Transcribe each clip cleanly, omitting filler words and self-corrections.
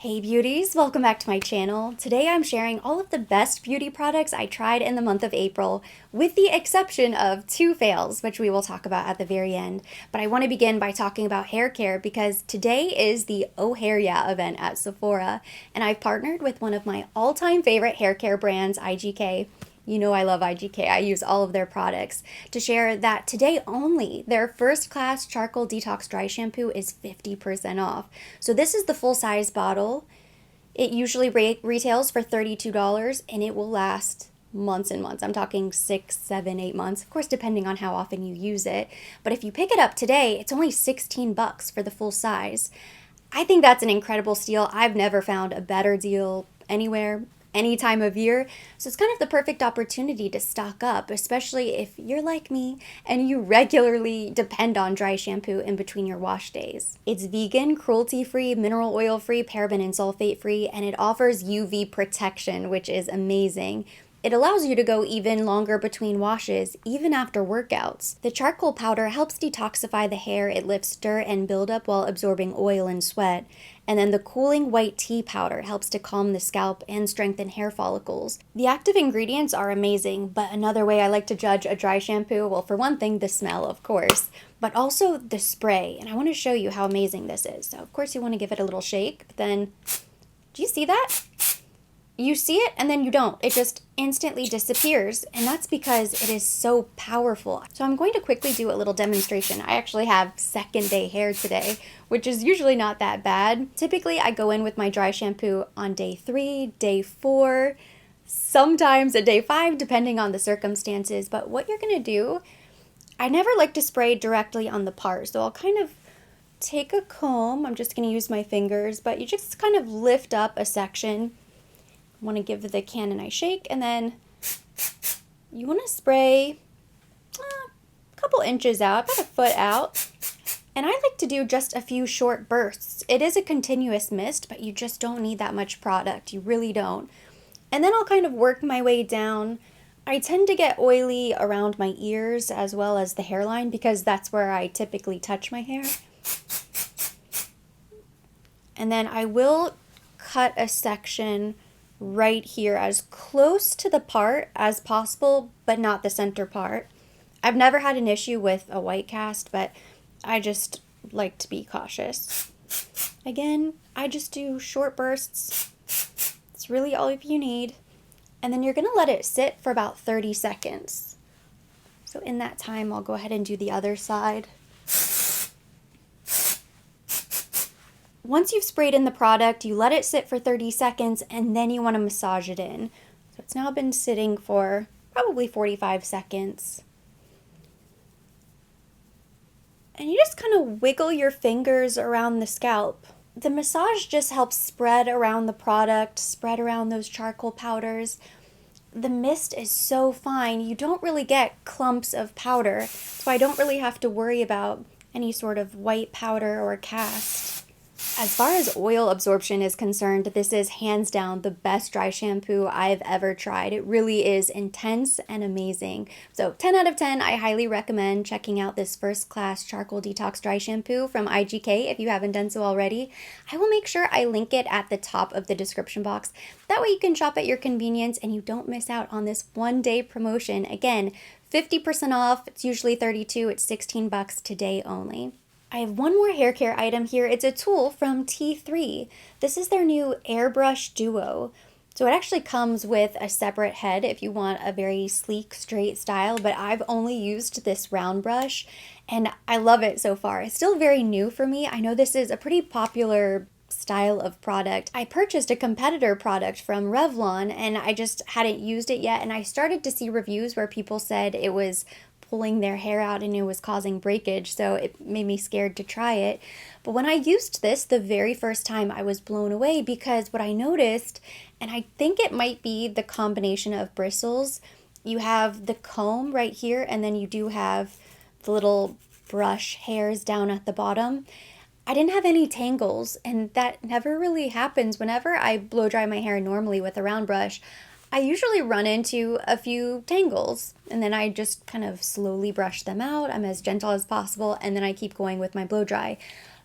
Hey beauties, welcome back to my channel. Today I'm sharing all of the best beauty products I tried in the month of April, with the exception of two fails, which we will talk about at the very end. But I want to begin by talking about hair care because today is the Oh Hair Yeah event at Sephora, and I've partnered with one of my all-time favorite hair care brands, IGK. You know I love IGK. I use all of their products to share that today only their first class charcoal detox dry shampoo is 50% off. So this is the full size bottle. It usually retails for $32 and it will last months and months. I'm talking 6, 7, 8 months, of course, depending on how often you use it. But if you pick it up today, it's only 16 bucks for the full size. I think that's an incredible steal. I've never found a better deal anywhere, any time of year. So it's kind of the perfect opportunity to stock up, especially if you're like me and you regularly depend on dry shampoo in between your wash days. It's vegan, cruelty-free, mineral oil-free, paraben and sulfate-free, and it offers UV protection, which is amazing. It allows you to go even longer between washes, even after workouts. The charcoal powder helps detoxify the hair. It lifts dirt and buildup while absorbing oil and sweat. And then the cooling white tea powder helps to calm the scalp and strengthen hair follicles. The active ingredients are amazing, but another way I like to judge a dry shampoo, well, for one thing, the smell, of course, but also the spray. And I want to show you how amazing this is. So, of course, you want to give it a little shake, but then, do you see that? You see it and then you don't. It just instantly disappears, and that's because it is so powerful. So I'm going to quickly do a little demonstration. I actually have second day hair today, which is usually not that bad. Typically I go in with my dry shampoo on day 3, day 4, sometimes at day 5, depending on the circumstances. But what you're gonna do, I never like to spray directly on the part, so I'll kind of take a comb. I'm just gonna use my fingers, but you just kind of lift up a section. Want to give the can a nice shake, and then you want to spray a couple inches out, about a foot out. And I like to do just a few short bursts. It is a continuous mist, but you just don't need that much product. You really don't. And then I'll kind of work my way down. I tend to get oily around my ears as well as the hairline because that's where I typically touch my hair. And then I will cut a section right here as close to the part as possible, but not the center part. I've never had an issue with a white cast, but I just like to be cautious. Again, I just do short bursts. It's really all you need. And then you're gonna let it sit for about 30 seconds. So in that time, I'll go ahead and do the other side. Once you've sprayed in the product, you let it sit for 30 seconds and then you want to massage it in. So it's now been sitting for probably 45 seconds. And you just kind of wiggle your fingers around the scalp. The massage just helps spread around the product, spread around those charcoal powders. The mist is so fine, you don't really get clumps of powder, so I don't really have to worry about any sort of white powder or cast. As far as oil absorption is concerned, this is hands down the best dry shampoo I've ever tried. It really is intense and amazing. So 10 out of 10, I highly recommend checking out this first class charcoal detox dry shampoo from IGK if you haven't done so already. I will make sure I link it at the top of the description box. That way you can shop at your convenience and you don't miss out on this one-day promotion. Again, 50% off. It's usually $32. It's 16 bucks today only. I have one more hair care item here. It's a tool from T3. This is their new Airbrush Duo. So it actually comes with a separate head if you want a very sleek, straight style, but I've only used this round brush and I love it so far. It's still very new for me. I know this is a pretty popular style of product. I purchased a competitor product from Revlon and I just hadn't used it yet, and I started to see reviews where people said it was pulling their hair out and it was causing breakage, so it made me scared to try it. But when I used this the very first time, I was blown away because what I noticed, and I think it might be the combination of bristles, you have the comb right here and then you do have the little brush hairs down at the bottom. I didn't have any tangles, and that never really happens. Whenever I blow dry my hair normally with a round brush, I usually run into a few tangles, and then I just kind of slowly brush them out. I'm as gentle as possible, and then I keep going with my blow dry.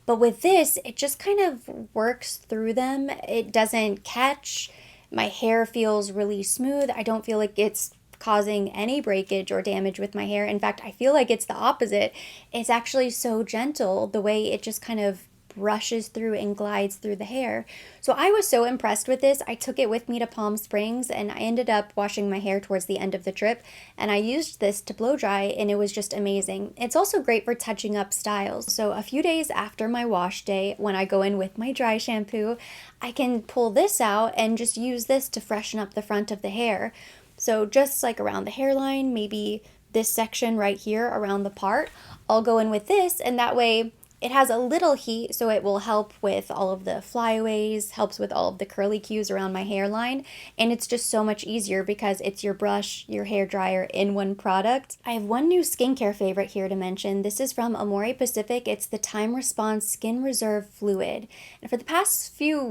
But with this, it just kind of works through them. It doesn't catch. My hair feels really smooth. I don't feel like it's causing any breakage or damage with my hair. In fact, I feel like it's the opposite. It's actually so gentle the way it just kind of brushes through and glides through the hair. So I was so impressed with this. I took it with me to Palm Springs and I ended up washing my hair towards the end of the trip, and I used this to blow dry and it was just amazing. It's also great for touching up styles. So a few days after my wash day, when I go in with my dry shampoo, I can pull this out and just use this to freshen up the front of the hair. So just like around the hairline, maybe this section right here around the part, I'll go in with this, and that way it has a little heat, so it will help with all of the flyaways, helps with all of the curly cues around my hairline, and it's just so much easier because it's your brush, your hair dryer in one product. I have one new skincare favorite here to mention. This is from Amore Pacific. It's the Time Response Skin Reserve Fluid. And for the past few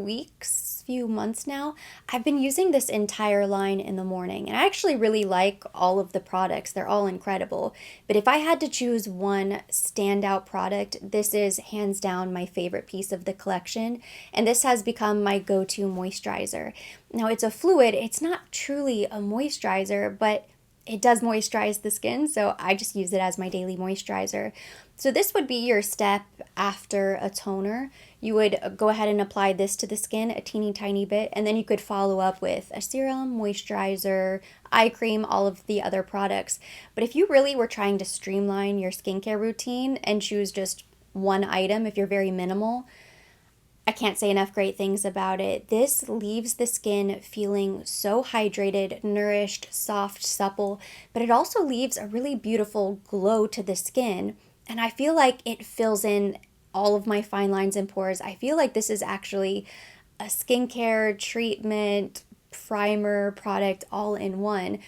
months now, I've been using this entire line in the morning, and I actually really like all of the products. They're all incredible. But if I had to choose one standout product, this is hands down my favorite piece of the collection, and this has become my go-to moisturizer. Now, it's a fluid. It's not truly a moisturizer, but it does moisturize the skin, so I just use it as my daily moisturizer. So this would be your step after a toner. You would go ahead and apply this to the skin a teeny tiny bit, and then you could follow up with a serum, moisturizer, eye cream, all of the other products. But if you really were trying to streamline your skincare routine and choose just one item, if you're very minimal, I can't say enough great things about it. This leaves the skin feeling so hydrated, nourished, soft, supple, but it also leaves a really beautiful glow to the skin. And I feel like it fills in all of my fine lines and pores. I feel like this is actually a skincare, treatment, primer product all in one.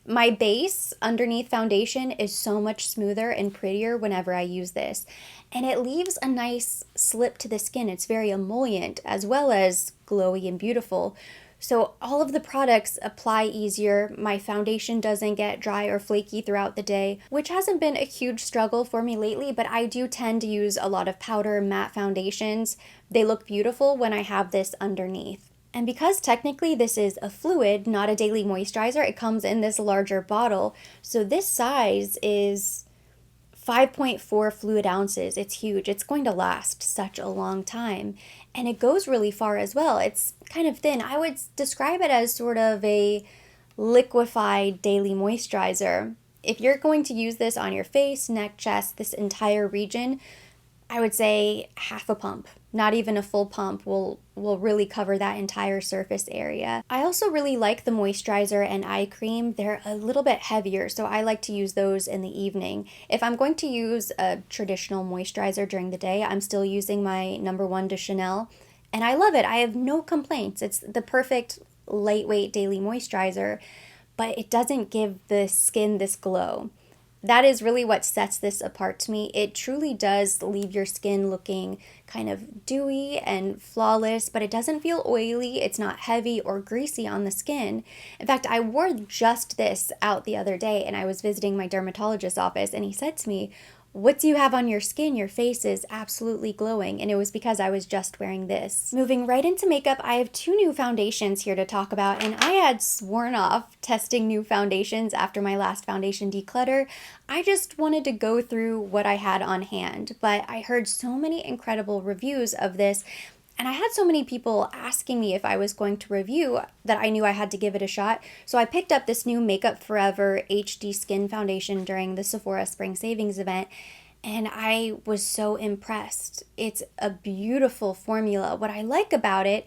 My base underneath foundation is so much smoother and prettier whenever I use this. And it leaves a nice slip to the skin. It's very emollient as well as glowy and beautiful. So all of the products apply easier. My foundation doesn't get dry or flaky throughout the day, which hasn't been a huge struggle for me lately, but I do tend to use a lot of powder matte foundations. They look beautiful when I have this underneath. And because technically this is a fluid, not a daily moisturizer, it comes in this larger bottle. So this size is 5.4 fluid ounces. It's huge. It's going to last such a long time. And it goes really far as well. It's kind of thin. I would describe it as sort of a liquefied daily moisturizer. If you're going to use this on your face, neck, chest, this entire region, I would say half a pump. Not even a full pump will really cover that entire surface area. I also really like the moisturizer and eye cream. They're a little bit heavier, so I like to use those in the evening. If I'm going to use a traditional moisturizer during the day, I'm still using my #1 de Chanel, and I love it. I have no complaints. It's the perfect lightweight daily moisturizer, but it doesn't give the skin this glow. That is really what sets this apart to me. It truly does leave your skin looking kind of dewy and flawless, but it doesn't feel oily. It's not heavy or greasy on the skin. In fact, I wore just this out the other day and I was visiting my dermatologist's office and he said to me, "What do you have on your skin? Your face is absolutely glowing." And it was because I was just wearing this. Moving right into makeup, I have 2 new foundations here to talk about, and I had sworn off testing new foundations after my last foundation declutter. I just wanted to go through what I had on hand, but I heard so many incredible reviews of this, and I had so many people asking me if I was going to review that I knew I had to give it a shot. So I picked up this new Makeup Forever HD Skin Foundation during the Sephora Spring Savings event, and I was so impressed. It's a beautiful formula. What I like about it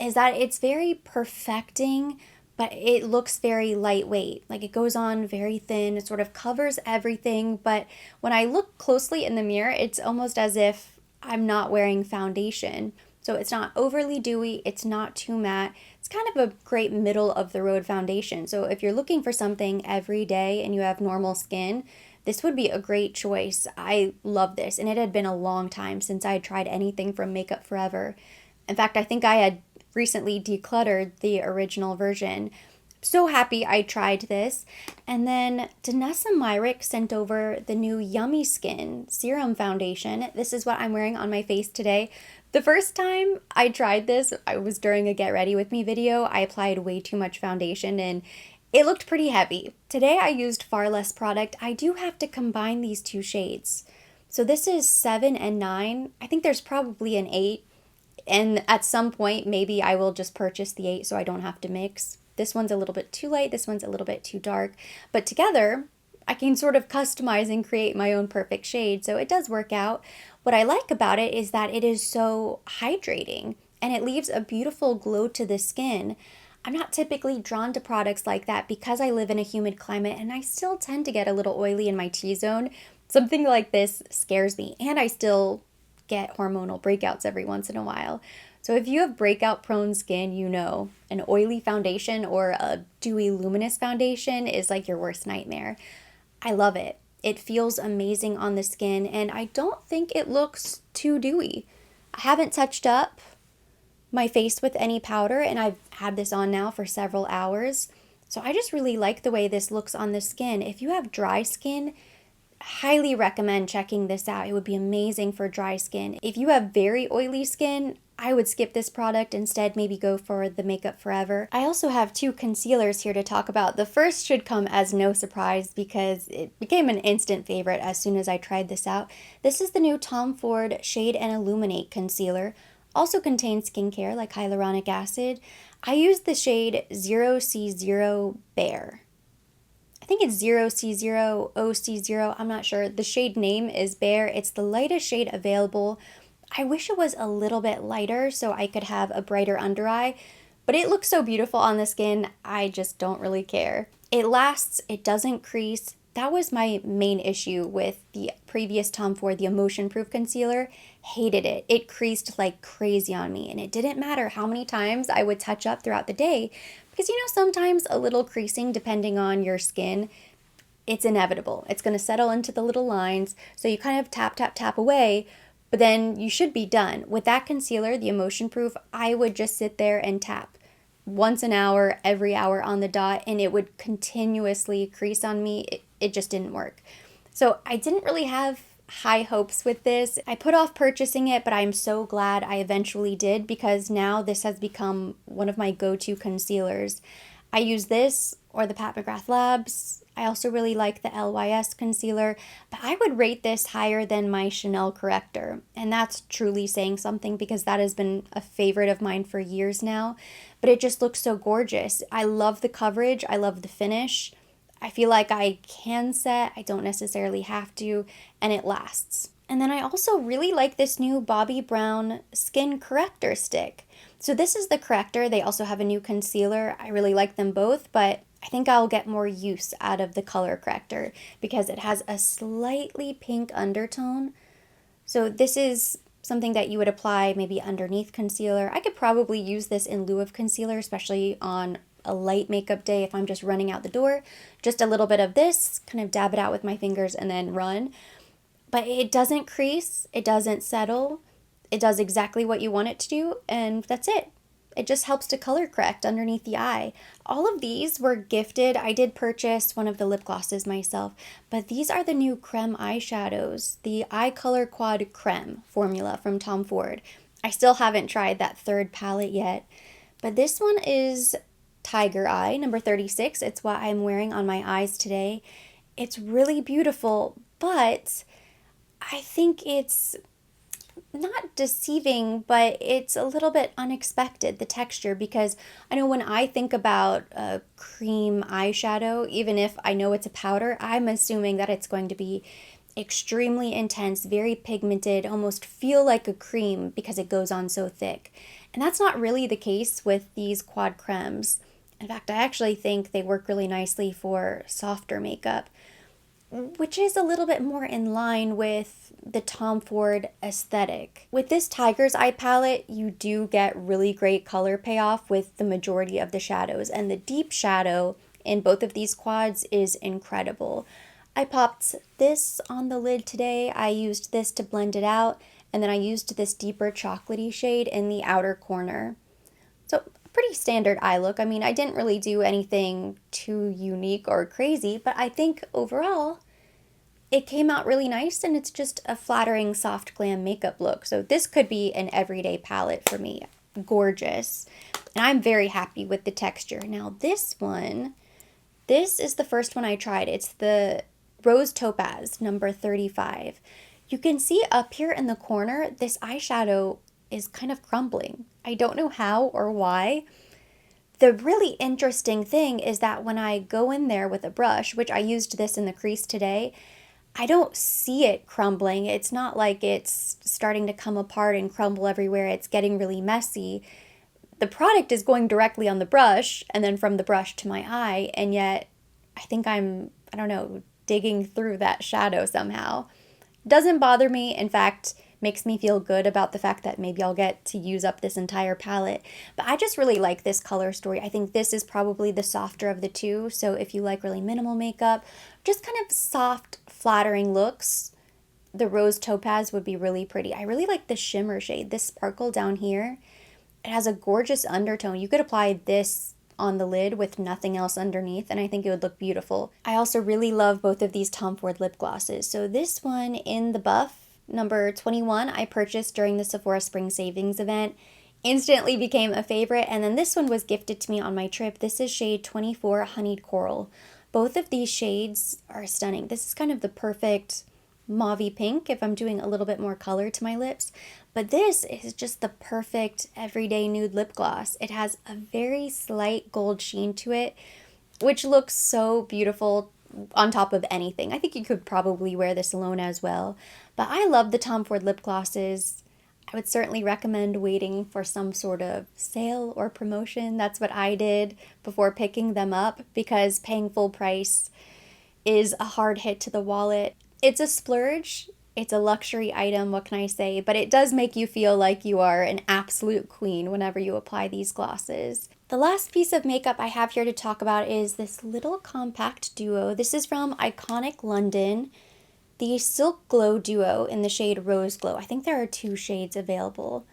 is that it's very perfecting, but it looks very lightweight. Like it goes on very thin, it sort of covers everything, but when I look closely in the mirror, it's almost as if I'm not wearing foundation. So it's not overly dewy, it's not too matte. It's kind of a great middle of the road foundation. So if you're looking for something every day and you have normal skin, this would be a great choice. I love this, and it had been a long time since I had tried anything from Makeup Forever. In fact, I think I had recently decluttered the original version. so happy I tried this. And then Danessa Myrick sent over the new Yummy Skin Serum Foundation. This is what I'm wearing on my face today. The first time I tried this, I was during a Get Ready With Me video. I applied way too much foundation and it looked pretty heavy. Today I used far less product. I do have to combine these two shades. So this is 7 and 9. I think there's probably an 8. And at some point, maybe I will just purchase the 8 so I don't have to mix. This one's a little bit too light, this one's a little bit too dark. But together, I can sort of customize and create my own perfect shade, so it does work out. What I like about it is that it is so hydrating, and it leaves a beautiful glow to the skin. I'm not typically drawn to products like that because I live in a humid climate, and I still tend to get a little oily in my T-zone. Something like this scares me, and I still get hormonal breakouts every once in a while. So if you have breakout prone skin, you know an oily foundation or a dewy luminous foundation is like your worst nightmare. I love it. It feels amazing on the skin and I don't think it looks too dewy. I haven't touched up my face with any powder and I've had this on now for several hours. So I just really like the way this looks on the skin. If you have dry skin, highly recommend checking this out. It would be amazing for dry skin. If you have very oily skin, I would skip this product. Instead, maybe go for the Makeup Forever. I also have 2 concealers here to talk about. The first should come as no surprise because it became an instant favorite as soon as I tried this out. This is the new Tom Ford Shade and Illuminate Concealer. Also contains skincare like hyaluronic acid. I used the shade 0C0 Bare. I think it's 0C0, OC0, I'm not sure. The shade name is Bare. It's the lightest shade available. I wish it was a little bit lighter so I could have a brighter under eye, but it looks so beautiful on the skin, I just don't really care. It lasts, it doesn't crease. That was my main issue with the previous Tom Ford, the Emotion Proof Concealer. Hated it. It creased like crazy on me, and it didn't matter how many times I would touch up throughout the day, because you know, sometimes a little creasing, depending on your skin, it's inevitable. It's going to settle into the little lines, so you kind of tap, tap, tap away, but then you should be done. With that concealer, the Emotion Proof, I would just sit there and tap once an hour, every hour on the dot, and it would continuously crease on me. It just didn't work. So I didn't really have high hopes with this. I put off purchasing it, but I'm so glad I eventually did because now this has become one of my go-to concealers. I use this or the Pat McGrath Labs. I also really like the LYS concealer, but I would rate this higher than my Chanel corrector. And that's truly saying something because that has been a favorite of mine for years now, but it just looks so gorgeous. I love the coverage. I love the finish. I feel like I can set, I don't necessarily have to, and it lasts. And then I also really like this new Bobbi Brown Skin Corrector Stick. So this is the corrector. They also have a new concealer. I really like them both, but I think I'll get more use out of the color corrector because it has a slightly pink undertone. So this is something that you would apply maybe underneath concealer. I could probably use this in lieu of concealer, especially on a light makeup day if I'm just running out the door. Just a little bit of this, kind of dab it out with my fingers and then run. But it doesn't crease, it doesn't settle, it does exactly what you want it to do, and that's it. It just helps to color correct underneath the eye. All of these were gifted. I did purchase one of the lip glosses myself, but these are the new creme eyeshadows, the Eye Color Quad Creme formula from Tom Ford. I still haven't tried that third palette yet, but this one is Tiger Eye, number 36. It's what I'm wearing on my eyes today. It's really beautiful, but I think it's not deceiving, but it's a little bit unexpected, the texture, because I know when I think about a cream eyeshadow, even if I know it's a powder, I'm assuming that it's going to be extremely intense, very pigmented, almost feel like a cream because it goes on so thick. And that's not really the case with these quad cremes. In fact, I actually think they work really nicely for softer makeup, which is a little bit more in line with the Tom Ford aesthetic. With this Tiger's Eye palette, you do get really great color payoff with the majority of the shadows, and the deep shadow in both of these quads is incredible. I popped this on the lid today. I used this to blend it out, and then I used this deeper chocolatey shade in the outer corner. So pretty standard eye look. I mean, I didn't really do anything too unique or crazy, but I think overall it came out really nice, and it's just a flattering soft glam makeup look. So this could be an everyday palette for me. Gorgeous. And I'm very happy with the texture. Now this one, this is the first one I tried. It's the Rose Topaz number 35. You can see up here in the corner, this eyeshadow is kind of crumbling. I don't know how or why. The really interesting thing is that when I go in there with a brush, which I used this in the crease today, I don't see it crumbling. It's not like it's starting to come apart and crumble everywhere. It's getting really messy. The product is going directly on the brush and then from the brush to my eye, and yet I think I don't know, digging through that shadow somehow. Doesn't bother me. In fact, makes me feel good about the fact that maybe I'll get to use up this entire palette. But I just really like this color story. I think this is probably the softer of the two. So if you like really minimal makeup, just kind of soft, flattering looks, the Rose Topaz would be really pretty. I really like the shimmer shade, this sparkle down here. It has a gorgeous undertone. You could apply this on the lid with nothing else underneath, and I think it would look beautiful. I also really love both of these Tom Ford lip glosses. So this one in the buff, number 21, I purchased during the Sephora Spring Savings event. Instantly became a favorite, and then this one was gifted to me on my trip. This is shade 24 Honeyed Coral. Both of these shades are stunning. This is kind of the perfect mauvey pink if I'm doing a little bit more color to my lips. But this is just the perfect everyday nude lip gloss. It has a very slight gold sheen to it, which looks so beautiful on top of anything. I think you could probably wear this alone as well. But I love the Tom Ford lip glosses. I would certainly recommend waiting for some sort of sale or promotion. That's what I did before picking them up, because paying full price is a hard hit to the wallet. It's a splurge. It's a luxury item, what can I say? But it does make you feel like you are an absolute queen whenever you apply these glosses. The last piece of makeup I have here to talk about is this little compact duo. This is from Iconic London, the Silk Glow Duo in the shade Rose Glow. I think there are 2 shades available.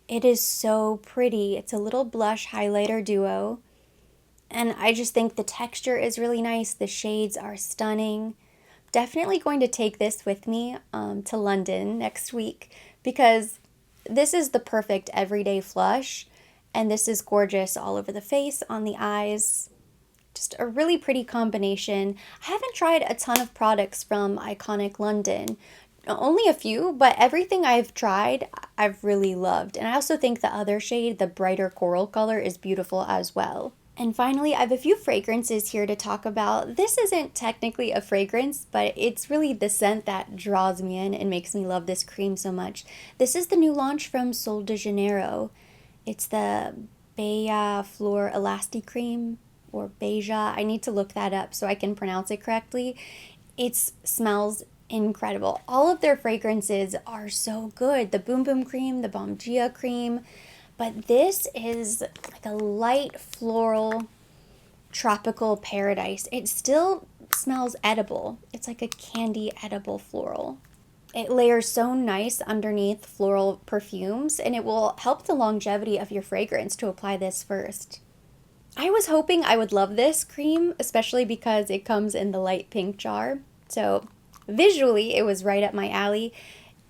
It is so pretty. It's a little blush highlighter duo, and I just think the texture is really nice. The shades are stunning. Definitely going to take this with me to London next week, because this is the perfect everyday flush, and this is gorgeous all over the face, on the eyes. Just a really pretty combination. I haven't tried a ton of products from Iconic London, only a few, but everything I've tried I've really loved. And I also think the other shade, the brighter coral color, is beautiful as well. And finally, I have a few fragrances here to talk about. This isn't technically a fragrance, but it's really the scent that draws me in and makes me love this cream so much. This is the new launch from Sol de Janeiro. It's the Bella Flor Elasti Cream, or Beja. I need to look that up so I can pronounce it correctly. It smells incredible. All of their fragrances are so good. The Boom Boom Cream, the Bomgia Cream. But this is like a light floral tropical paradise. It still smells edible. It's like a candy edible floral. It layers so nice underneath floral perfumes, and it will help the longevity of your fragrance to apply this first. I was hoping I would love this cream, especially because it comes in the light pink jar. So visually, it was right up my alley.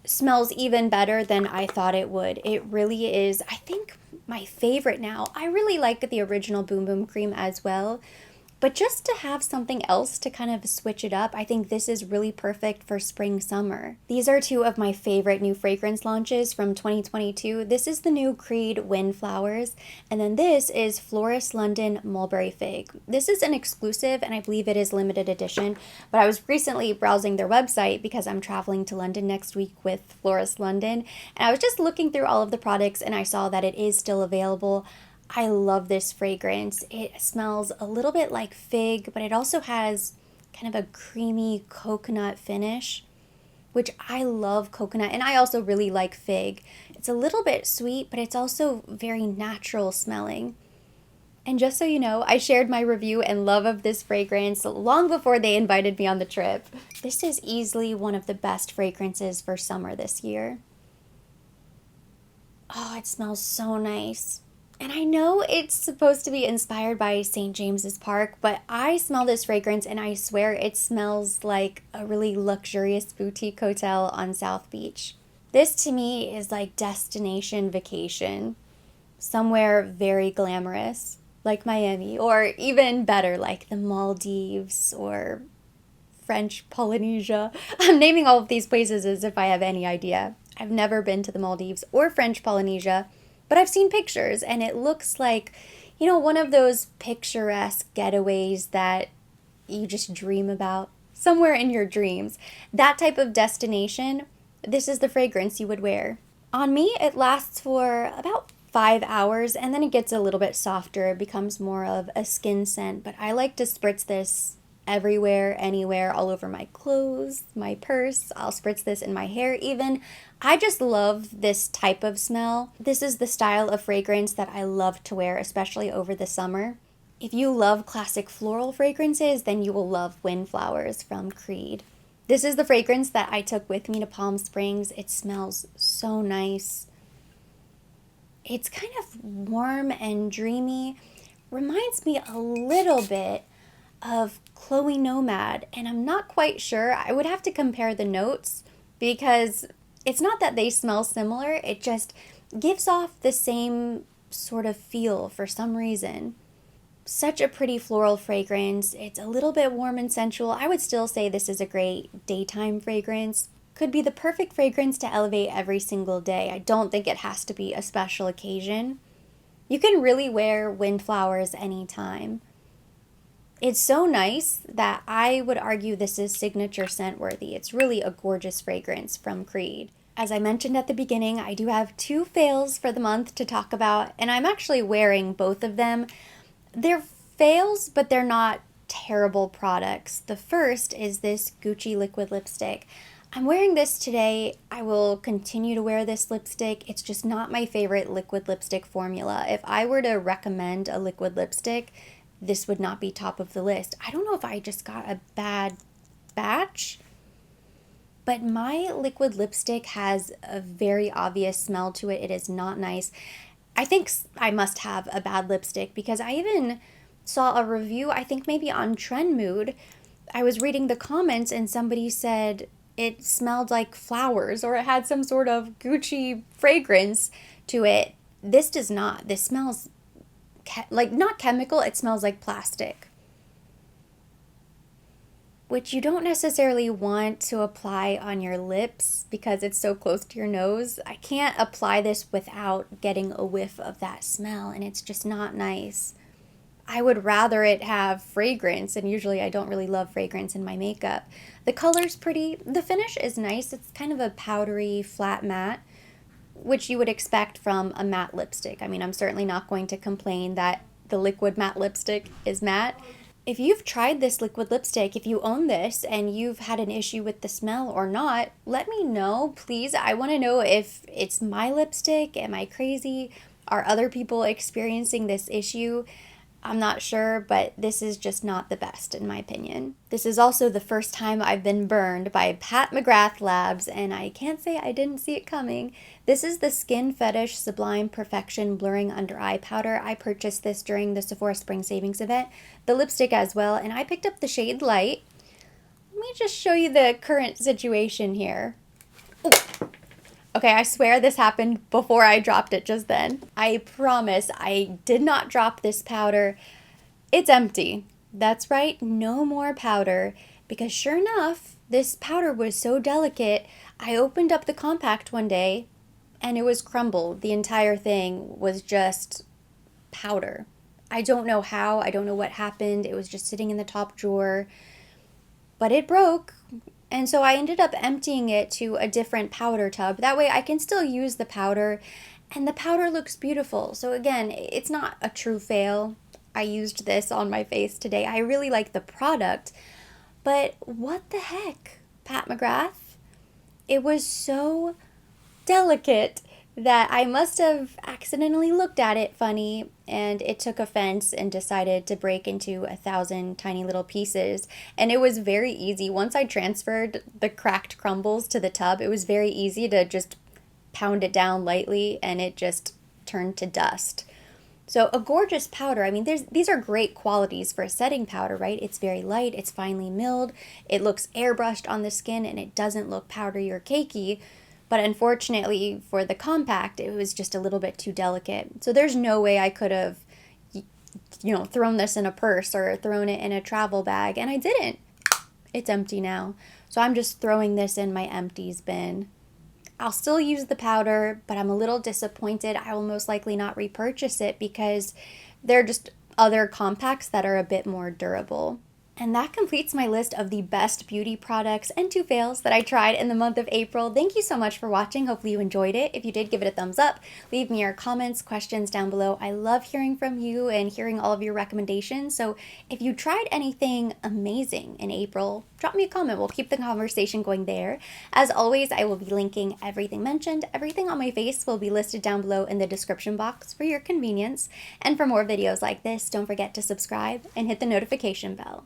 Smells even better than I thought it would. It really is, I think, my favorite now. I really like the original Boom Boom Cream as well. But just to have something else to kind of switch it up, I think this is really perfect for spring, summer. These are 2 of my favorite new fragrance launches from 2022. This is the new Creed Windflowers, and then this is Florist London Mulberry Fig. This is an exclusive, and I believe it is limited edition, but I was recently browsing their website because I'm traveling to London next week with Florist London, and I was just looking through all of the products, and I saw that it is still available. I love this fragrance. It smells a little bit like fig, but it also has kind of a creamy coconut finish, which I love coconut, and I also really like fig. It's a little bit sweet, but it's also very natural smelling. And just so you know, I shared my review and love of this fragrance long before they invited me on the trip. This is easily one of the best fragrances for summer this year. Oh, it smells so nice. And I know it's supposed to be inspired by St. James's Park, but I smell this fragrance and I swear it smells like a really luxurious boutique hotel on South Beach. This to me is like destination vacation, somewhere very glamorous, like Miami, or even better, like the Maldives or French Polynesia. I'm naming all of these places as if I have any idea. I've never been to the Maldives or French Polynesia, but I've seen pictures and it looks like, one of those picturesque getaways that you just dream about somewhere in your dreams. That type of destination, this is the fragrance you would wear. On me, it lasts for about 5 hours and then it gets a little bit softer. It becomes more of a skin scent, but I like to spritz this everywhere, anywhere, all over my clothes, my purse. I'll spritz this in my hair even. I just love this type of smell. This is the style of fragrance that I love to wear, especially over the summer. If you love classic floral fragrances, then you will love Windflowers from Creed. This is the fragrance that I took with me to Palm Springs. It smells so nice. It's kind of warm and dreamy. Reminds me a little bit of Chloe Nomad, and I'm not quite sure. I would have to compare the notes because it's not that they smell similar, it just gives off the same sort of feel for some reason. Such a pretty floral fragrance. It's a little bit warm and sensual. I would still say this is a great daytime fragrance. Could be the perfect fragrance to elevate every single day. I don't think it has to be a special occasion. You can really wear Windflowers anytime. It's so nice that I would argue this is signature scent worthy. It's really a gorgeous fragrance from Creed. As I mentioned at the beginning, I do have 2 fails for the month to talk about, and I'm actually wearing both of them. They're fails, but they're not terrible products. The first is this Gucci liquid lipstick. I'm wearing this today. I will continue to wear this lipstick. It's just not my favorite liquid lipstick formula. If I were to recommend a liquid lipstick, this would not be top of the list. I don't know if I just got a bad batch, but my liquid lipstick has a very obvious smell to it. It is not nice. I think I must have a bad lipstick because I even saw a review, I think maybe on Trend Mood. I was reading the comments and somebody said it smelled like flowers or it had some sort of Gucci fragrance to it. This does not. This smells like not chemical, it smells like plastic, which you don't necessarily want to apply on your lips because it's so close to your nose. I can't apply this without getting a whiff of that smell, and it's just not nice. I would rather it have fragrance, and usually I don't really love fragrance in my makeup. The color's pretty, the finish is nice. It's kind of a powdery flat matte, which you would expect from a matte lipstick. I mean, I'm certainly not going to complain that the liquid matte lipstick is matte. If you've tried this liquid lipstick, if you own this and you've had an issue with the smell or not, let me know, please. I want to know if it's my lipstick. Am I crazy? Are other people experiencing this issue? I'm not sure, but this is just not the best in my opinion. This is also the first time I've been burned by Pat McGrath Labs, and I can't say I didn't see it coming. This is the Skin Fetish Sublime Perfection Blurring Under Eye Powder. I purchased this during the Sephora Spring Savings event, the lipstick as well, and I picked up the shade Light. Let me just show you the current situation here. Ooh. Okay, I swear this happened before I dropped it just then. I promise I did not drop this powder. It's empty. That's right, no more powder. Because sure enough, this powder was so delicate, I opened up the compact one day and it was crumbled. The entire thing was just powder. I don't know how, I don't know what happened. It was just sitting in the top drawer, but it broke. And so I ended up emptying it to a different powder tub. That way I can still use the powder, and the powder looks beautiful. So again, it's not a true fail. I used this on my face today. I really like the product, but what the heck, Pat McGrath? It was so delicate that I must have accidentally looked at it funny, and it took offense and decided to break into 1,000 tiny little pieces. And it was very easy. Once I transferred the cracked crumbles to the tub, it was very easy to just pound it down lightly and it just turned to dust. So a gorgeous powder. I mean, these are great qualities for a setting powder, right? It's very light, it's finely milled, it looks airbrushed on the skin, and it doesn't look powdery or cakey. But unfortunately for the compact, it was just a little bit too delicate. So there's no way I could have, thrown this in a purse or thrown it in a travel bag, and I didn't. It's empty now. So I'm just throwing this in my empties bin. I'll still use the powder, but I'm a little disappointed. I will most likely not repurchase it because there are just other compacts that are a bit more durable. And that completes my list of the best beauty products and 2 fails that I tried in the month of April. Thank you so much for watching. Hopefully you enjoyed it. If you did, give it a thumbs up. Leave me your comments, questions down below. I love hearing from you and hearing all of your recommendations. So if you tried anything amazing in April, drop me a comment. We'll keep the conversation going there. As always, I will be linking everything mentioned. Everything on my face will be listed down below in the description box for your convenience. And for more videos like this, don't forget to subscribe and hit the notification bell.